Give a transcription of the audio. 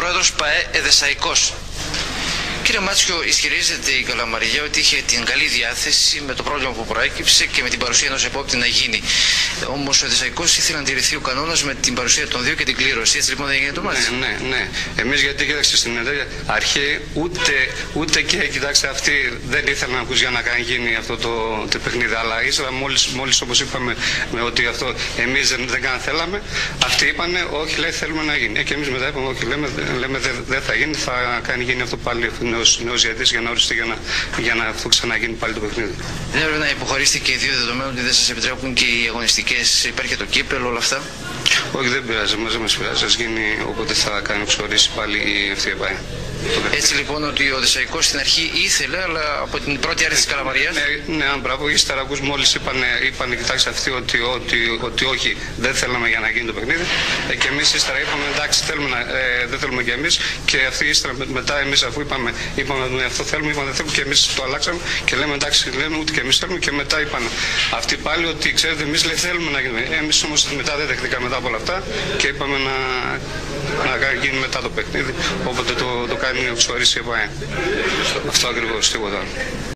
πρόεδρος ΠΑΕ Εδεσσαϊκός. Κύριε Μάτσιο, ισχυρίζεται η Καλαμαριά ότι είχε την καλή διάθεση με το πρόβλημα που προέκυψε και με την παρουσία ενός επόπτη να γίνει. Όμως ο Εδεσσαϊκός ήθελε να τηρηθεί ο κανόνας με την παρουσία των δύο και την κλήρωση. Έτσι λοιπόν δεν έγινε το μάτι. Ναι. Εμείς γιατί κοίταξε στην αρχή ούτε και κοιτάξτε αυτοί δεν ήθελαν να ακούς για να γίνει αυτό το παιχνίδι. Αλλά ύστερα μόλις όπως είπαμε ότι αυτό εμείς δεν θέλαμε, αυτοί είπανε όχι, λέει θέλουμε να γίνει. Και εμείς μετά είπαμε όχι, λέμε δεν θα γίνει, θα γίνει αυτό πάλι νέος διαιτητής για να οριστεί για να αυτό ξαναγίνει πάλι το παιχνίδι. Δεν έπρεπε να υποχωρήσετε και οι δύο δεδομένου ότι δεν σας επιτρέπουν και οι αγωνιστικές, υπάρχει και το κύπελο, όλα αυτά? Όχι, δεν πειράζει, δεν μας πειράζει, ας γίνει όποτε θα κάνει εξορίσει πάλι η αυτή η ΠΑΕ. Έτσι λοιπόν ότι ο Εδεσσαϊκός στην αρχή ήθελε, αλλά από την πρώτη άρεση της Καλαμαριάς. Ναι, μπράβο. Ύστερα ακούς μόλις είπανε κοιτάξτε αυτοί ότι όχι, δεν θέλαμε για να γίνει το παιχνίδι. Και εμείς ύστερα είπαμε εντάξει, δεν θέλουμε κι εμείς. Και αυτοί ύστερα μετά εμείς αφού είπαμε αυτό θέλουμε, είπαμε δεν θέλουμε και εμείς το αλλάξαμε. Και λέμε εντάξει, λέμε ούτε και εμείς θέλουμε. Και μετά είπαν αυτοί πάλι ότι ξέρετε, εμείς θέλουμε να γίνει. Εμείς όμως μετά δεν δεχτήκαμε μετά από όλα αυτά και είπαμε να γίνει μετά το παιχνίδι. Όποτε το κάνει εξορίσει η ΠΑΕ. Αυτό ακριβώς, τίποτα άλλο.